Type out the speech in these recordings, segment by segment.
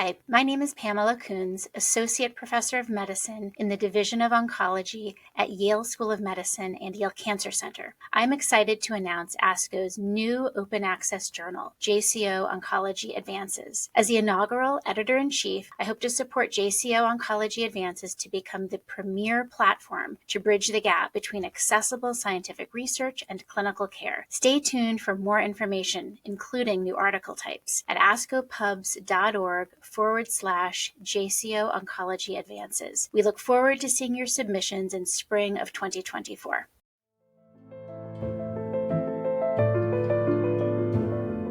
Hi, my name is Pamela Coons, Associate Professor of Medicine in the Division of Oncology at Yale School of Medicine and Yale Cancer Center. I'm excited to announce ASCO's new open access journal, JCO Oncology Advances. As the inaugural editor-in-chief, I hope to support JCO Oncology Advances to become the premier platform to bridge the gap between accessible scientific research and clinical care. Stay tuned for more information, including new article types, at ascopubs.org/JCO Oncology Advances. We look forward to seeing your submissions in spring of 2024.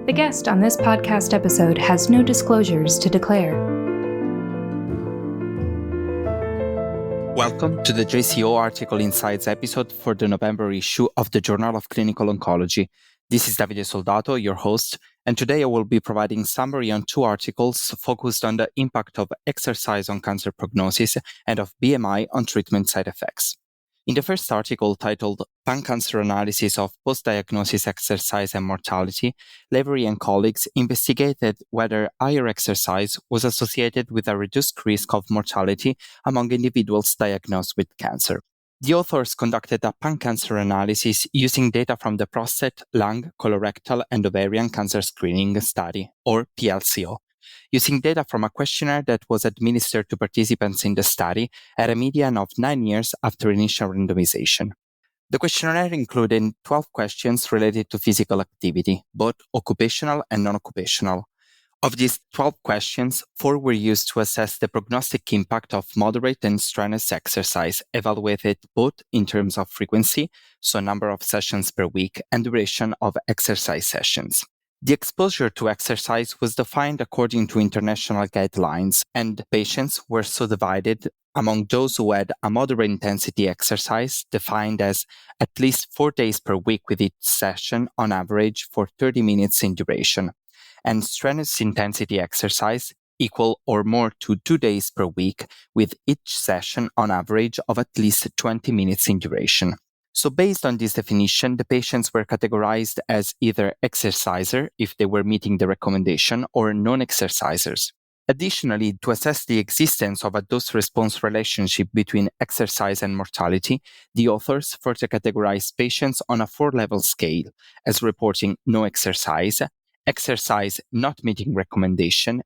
The guest on this podcast episode has no disclosures to declare. Welcome to the JCO Article Insights episode for the November issue of the Journal of Clinical Oncology. This is Davide Soldato, your host, and today I will be providing summary on two articles focused on the impact of exercise on cancer prognosis and of BMI on treatment side effects. In the first article, titled Pan-Cancer Analysis of Postdiagnosis Exercise and Mortality, Lavery and colleagues investigated whether higher exercise was associated with a reduced risk of mortality among individuals diagnosed with cancer. The authors conducted a pan-cancer analysis using data from the prostate, lung, colorectal, and ovarian cancer screening study, or PLCO, using data from a questionnaire that was administered to participants in the study at a median of 9 years after initial randomization. The questionnaire included 12 questions related to physical activity, both occupational and non-occupational. Of these 12 questions, 4 were used to assess the prognostic impact of moderate and strenuous exercise, evaluated both in terms of frequency, so number of sessions per week, and duration of exercise sessions. The exposure to exercise was defined according to international guidelines, and patients were so divided among those who had a moderate intensity exercise, defined as at least 4 days per week with each session on average for 30 minutes in duration, and strenuous intensity exercise equal or more to 2 days per week with each session on average of at least 20 minutes in duration. So based on this definition, the patients were categorized as either exerciser if they were meeting the recommendation or non-exercisers. Additionally, to assess the existence of a dose-response relationship between exercise and mortality, the authors further categorized patients on a 4-level scale as reporting no exercise, exercise not meeting recommendation,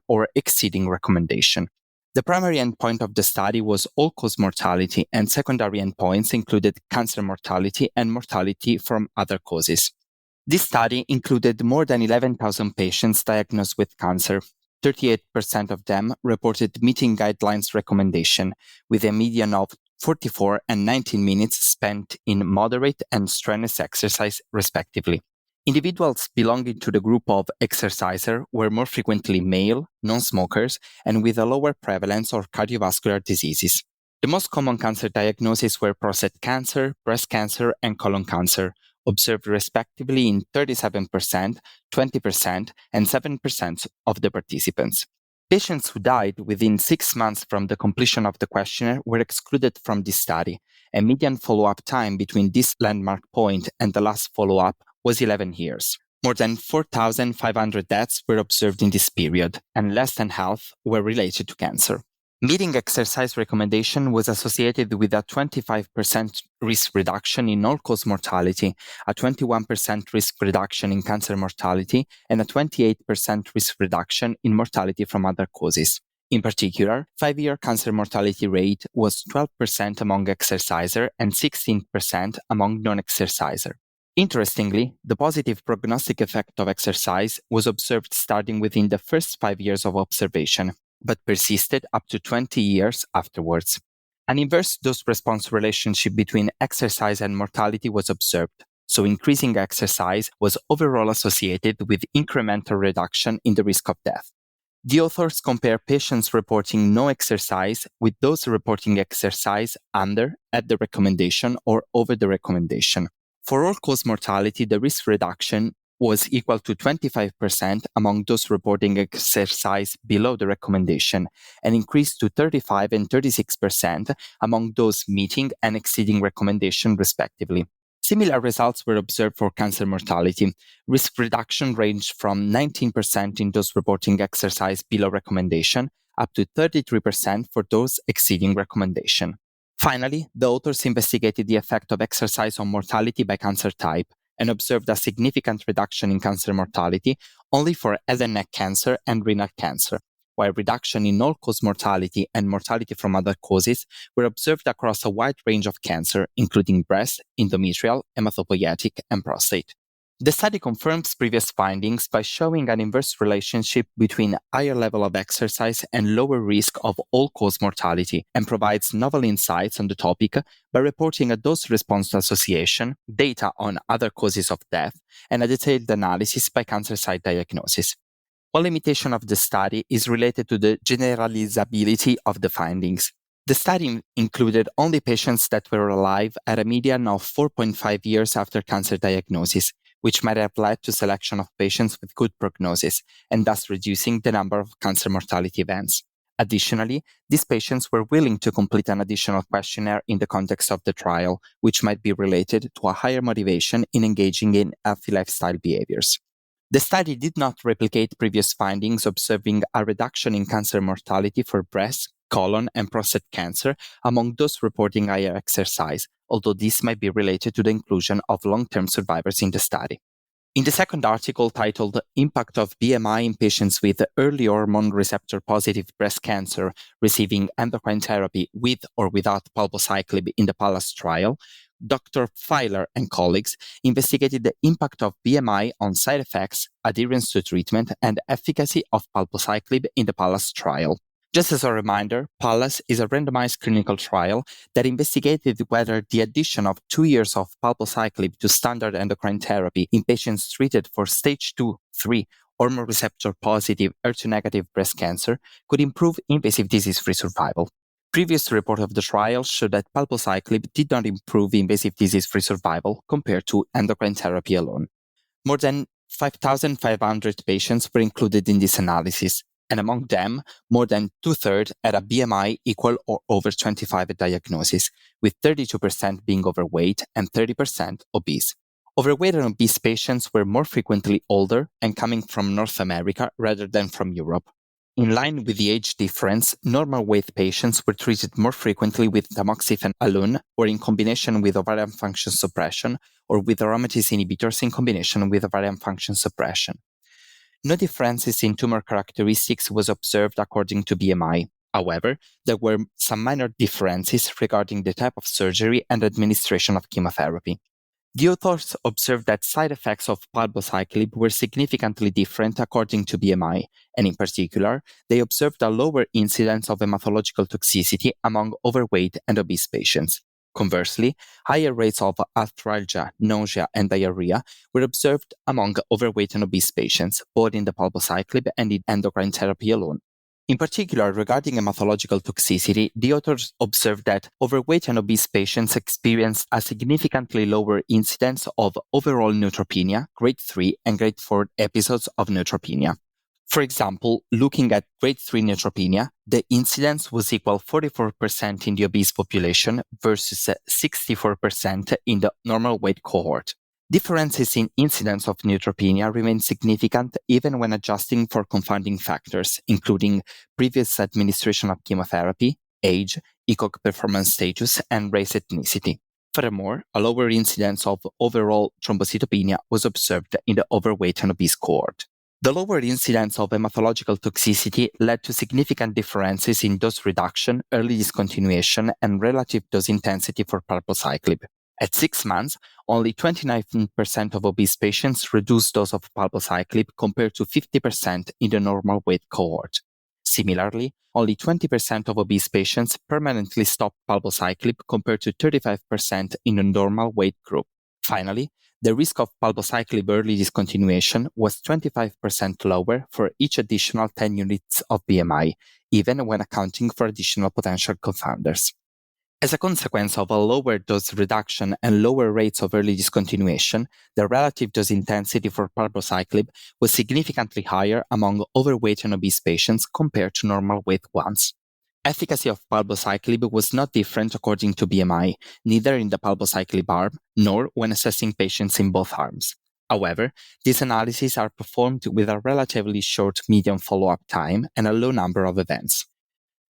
or exceeding recommendation. The primary endpoint of the study was all-cause mortality, and secondary endpoints included cancer mortality and mortality from other causes. This study included more than 11,000 patients diagnosed with cancer. 38% of them reported meeting guidelines recommendation, with a median of 44 and 19 minutes spent in moderate and strenuous exercise, respectively. Individuals belonging to the group of exerciser were more frequently male, non-smokers, and with a lower prevalence of cardiovascular diseases. The most common cancer diagnoses were prostate cancer, breast cancer, and colon cancer, observed respectively in 37%, 20%, and 7% of the participants. Patients who died within 6 months from the completion of the questionnaire were excluded from this study, and median follow-up time between this landmark point and the last follow-up was 11 years. More than 4,500 deaths were observed in this period, and less than half were related to cancer. Meeting exercise recommendation was associated with a 25% risk reduction in all-cause mortality, a 21% risk reduction in cancer mortality, and a 28% risk reduction in mortality from other causes. In particular, 5-year cancer mortality rate was 12% among exerciser and 16% among non-exerciser. Interestingly, the positive prognostic effect of exercise was observed starting within the first 5 years of observation, but persisted up to 20 years afterwards. An inverse dose-response relationship between exercise and mortality was observed, so increasing exercise was overall associated with incremental reduction in the risk of death. The authors compare patients reporting no exercise with those reporting exercise under, at the recommendation, or over the recommendation. For all-cause mortality, the risk reduction was equal to 25% among those reporting exercise below the recommendation, and increased to 35 and 36% among those meeting and exceeding recommendation, respectively. Similar results were observed for cancer mortality. Risk reduction ranged from 19% in those reporting exercise below recommendation up to 33% for those exceeding recommendation. Finally, the authors investigated the effect of exercise on mortality by cancer type and observed a significant reduction in cancer mortality only for head and neck cancer and renal cancer, while reduction in all-cause mortality and mortality from other causes were observed across a wide range of cancer, including breast, endometrial, hematopoietic, and prostate. The study confirms previous findings by showing an inverse relationship between higher level of exercise and lower risk of all-cause mortality, and provides novel insights on the topic by reporting a dose-response association, data on other causes of death, and a detailed analysis by cancer site diagnosis. One limitation of the study is related to the generalizability of the findings. The study included only patients that were alive at a median of 4.5 years after cancer diagnosis, which might have led to selection of patients with good prognosis, and thus reducing the number of cancer mortality events. Additionally, these patients were willing to complete an additional questionnaire in the context of the trial, which might be related to a higher motivation in engaging in healthy lifestyle behaviors. The study did not replicate previous findings observing a reduction in cancer mortality for breast, colon, and prostate cancer among those reporting higher exercise, although this might be related to the inclusion of long-term survivors in the study. In the second article titled Impact of BMI in Patients with Early Hormone Receptor Positive Breast Cancer Receiving Endocrine Therapy with or without palbociclib in the PALLAS trial, Dr. Filer and colleagues investigated the impact of BMI on side effects, adherence to treatment, and efficacy of palbociclib in the PALLAS trial. Just as a reminder, PALLAS is a randomized clinical trial that investigated whether the addition of 2 years of palbociclib to standard endocrine therapy in patients treated for stage 2-3 hormone receptor positive HER2-negative breast cancer could improve invasive disease-free survival. Previous report of the trial showed that palbociclib did not improve invasive disease-free survival compared to endocrine therapy alone. More than 5,500 patients were included in this analysis, and among them, more than two-thirds had a BMI equal or over 25 at diagnosis, with 32% being overweight and 30% obese. Overweight and obese patients were more frequently older and coming from North America rather than from Europe. In line with the age difference, normal weight patients were treated more frequently with tamoxifen alone or in combination with ovarian function suppression or with aromatase inhibitors in combination with ovarian function suppression. No differences in tumor characteristics was observed according to BMI. However, there were some minor differences regarding the type of surgery and administration of chemotherapy. The authors observed that side effects of palbociclib were significantly different according to BMI, and in particular, they observed a lower incidence of hematological toxicity among overweight and obese patients. Conversely, higher rates of arthralgia, nausea, and diarrhea were observed among overweight and obese patients, both in the palbociclib and in endocrine therapy alone. In particular, regarding hematological toxicity, the authors observed that overweight and obese patients experienced a significantly lower incidence of overall neutropenia, grade 3 and grade 4 episodes of neutropenia. For example, looking at grade 3 neutropenia, the incidence was equal 44% in the obese population versus 64% in the normal weight cohort. Differences in incidence of neutropenia remain significant even when adjusting for confounding factors, including previous administration of chemotherapy, age, ECOG performance status, and race ethnicity. Furthermore, a lower incidence of overall thrombocytopenia was observed in the overweight and obese cohort. The lower incidence of hematological toxicity led to significant differences in dose reduction, early discontinuation, and relative dose intensity for palbociclib. At 6 months, only 29% of obese patients reduced dose of palbociclib compared to 50% in the normal weight cohort. Similarly, only 20% of obese patients permanently stopped palbociclib compared to 35% in the normal weight group. Finally, the risk of palbociclib early discontinuation was 25% lower for each additional 10 units of BMI, even when accounting for additional potential confounders. As a consequence of a lower dose reduction and lower rates of early discontinuation, the relative dose intensity for palbociclib was significantly higher among overweight and obese patients compared to normal weight ones. Efficacy of palbociclib was not different according to BMI, neither in the palbociclib arm nor when assessing patients in both arms. However, these analyses are performed with a relatively short median follow-up time and a low number of events.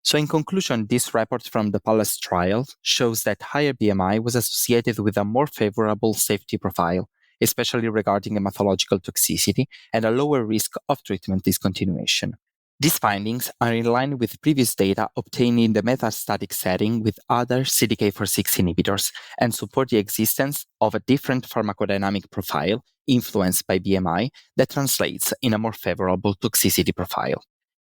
So in conclusion, this report from the PALLAS trial shows that higher BMI was associated with a more favorable safety profile, especially regarding hematological toxicity and a lower risk of treatment discontinuation. These findings are in line with previous data obtained in the metastatic setting with other CDK4/6 inhibitors and support the existence of a different pharmacodynamic profile influenced by BMI that translates in a more favorable toxicity profile.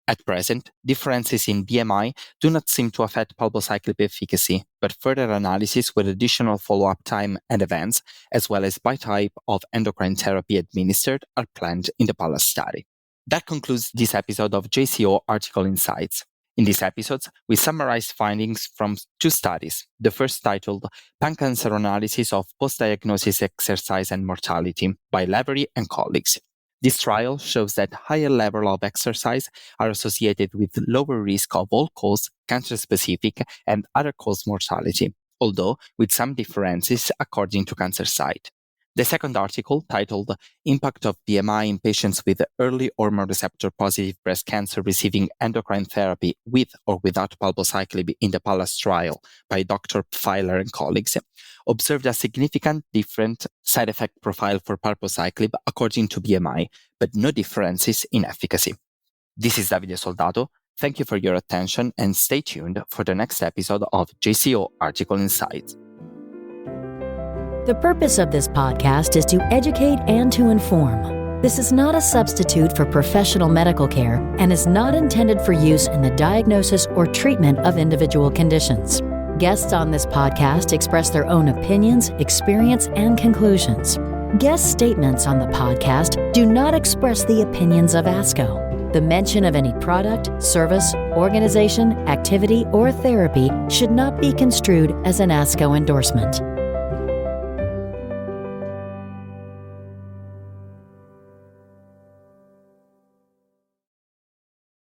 At present, differences in BMI do not seem to affect palbociclib efficacy, but further analysis with additional follow-up time and events, as well as by type of endocrine therapy administered, are planned in the PALLAS study. That concludes this episode of JCO Article Insights. In these episodes, we summarized findings from two studies. The first titled Pan-Cancer Analysis of Postdiagnosis Exercise and Mortality by Lavery and colleagues. This trial shows that higher levels of exercise are associated with lower risk of all-cause, cancer-specific, and other-cause mortality, although with some differences according to cancer site. The second article, titled Impact of BMI in Patients with Early Hormone Receptor-Positive Breast Cancer Receiving Endocrine Therapy with or without palbociclib in the PALLAS trial by Dr. Pfeiler and colleagues, observed a significant different side effect profile for palbociclib according to BMI, but no differences in efficacy. This is Davide Soldato. Thank you for your attention and stay tuned for the next episode of JCO Article Insights. The purpose of this podcast is to educate and to inform. This is not a substitute for professional medical care and is not intended for use in the diagnosis or treatment of individual conditions. Guests on this podcast express their own opinions, experience, and conclusions. Guest statements on the podcast do not express the opinions of ASCO. The mention of any product, service, organization, activity, or therapy should not be construed as an ASCO endorsement.